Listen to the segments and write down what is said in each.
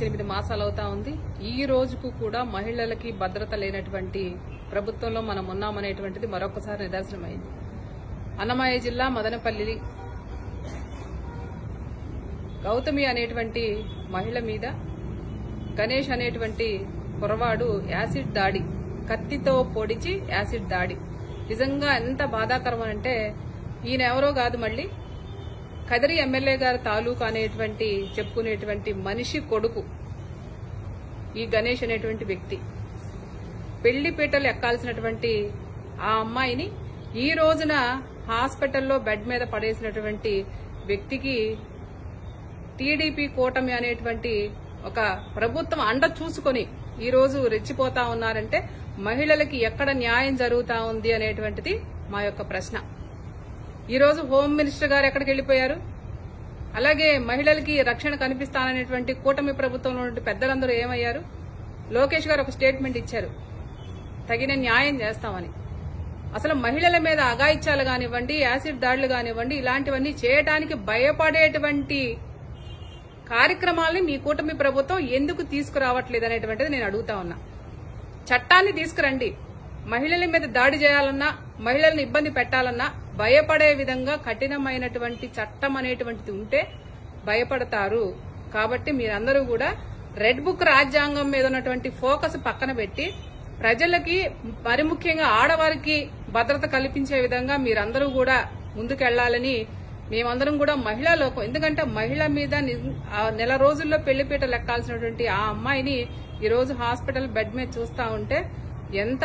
8 మాసాలు అవుతా ఉంది. ఈ రోజుకు కూడా మహిళలకి భద్రత లేనటువంటి ప్రభుత్వంలో మనం ఉన్నామనేటువంటిది మరొకసారి నిదర్శనమైంది. అన్నమయ్య జిల్లా మదనపల్లి గౌతమి అనేటువంటి మహిళ మీద గణేష్ అనేటువంటి కుర్రవాడు యాసిడ్ దాడి, కత్తితో పొడిచి యాసిడ్ దాడి. నిజంగా ఎంత బాధాకరం అంటే ఈయన ఎవరో కాదు, మళ్ళీ కదిరి ఎమ్మెల్యే గారి తాలూకు అనేటువంటి చెప్పుకునేటువంటి మనిషి కొడుకు ఈ గణేష్ అనేటువంటి వ్యక్తి. పెళ్లి పీటలు ఎక్కాల్సినటువంటి ఆ అమ్మాయిని ఈ రోజున హాస్పిటల్లో బెడ్ మీద పడేసినటువంటి వ్యక్తికి టీడీపీ కూటమి అనేటువంటి ఒక ప్రభుత్వం అండ చూసుకొని ఈ రోజు రెచ్చిపోతా ఉన్నారంటే మహిళలకి ఎక్కడ న్యాయం జరుగుతా ఉంది అనేటువంటిది మా యొక్క ప్రశ్న. ఈ రోజు హోమ్ మినిస్టర్ గారు ఎక్కడికి వెళ్లిపోయారు? అలాగే మహిళలకి రక్షణ కనిపిస్తాననేటువంటి కూటమి ప్రభుత్వంలో పెద్దలందరూ ఏమయ్యారు? లోకేష్ గారు ఒక స్టేట్మెంట్ ఇచ్చారు, తగిన న్యాయం చేస్తామని. అసలు మహిళల మీద అఘాయిత్యాలు కానివ్వండి, యాసిడ్ దాడులు కానివ్వండి, ఇలాంటివన్నీ చేయడానికి భయపడేటువంటి కార్యక్రమాలని మీ కూటమి ప్రభుత్వం ఎందుకు తీసుకురావట్లేదు అనేటువంటిది నేను అడుగుతా ఉన్నా. చట్టాన్ని తీసుకురండి. మహిళల మీద దాడి చేయాలన్నా, మహిళల్ని ఇబ్బంది పెట్టాలన్నా భయపడే విధంగా కఠినమైనటువంటి చట్టం అనేటువంటిది ఉంటే భయపడతారు. కాబట్టి మీరందరూ కూడా రెడ్ బుక్ రాజ్యాంగం మీద ఉన్నటువంటి ఫోకస్ పక్కన పెట్టి ప్రజలకి, మరి ముఖ్యంగా ఆడవారికి భద్రత కల్పించే విధంగా మీరందరూ కూడా ముందుకెళ్లాలని మేమందరం కూడా మహిళా లోకం. ఎందుకంటే మహిళ మీద నెల రోజుల్లో పెళ్లిపీట లెక్కాల్సినటువంటి ఆ అమ్మాయిని ఈ రోజు హాస్పిటల్ బెడ్ మీద చూస్తా ఉంటే ఎంత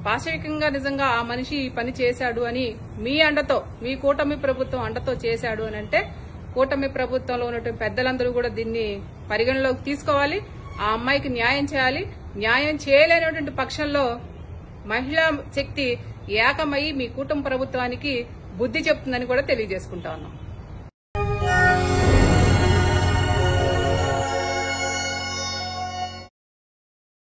పాశవికంగా నిజంగా ఆ మనిషి ఈ పని చేశాడు అని మీ అండతో, మీ కూటమి ప్రభుత్వం అండతో చేశాడు అని అంటే కూటమి ప్రభుత్వంలో ఉన్నటువంటి పెద్దలందరూ కూడా దీన్ని పరిగణలోకి తీసుకోవాలి. ఆ అమ్మాయికి న్యాయం చేయాలి. న్యాయం చేయలేనటువంటి పక్షంలో మహిళా శక్తి ఏకమై మీ కూటమి ప్రభుత్వానికి బుద్ధి చెప్తుందని కూడా తెలియజేసుకుంటా ఉన్నాం.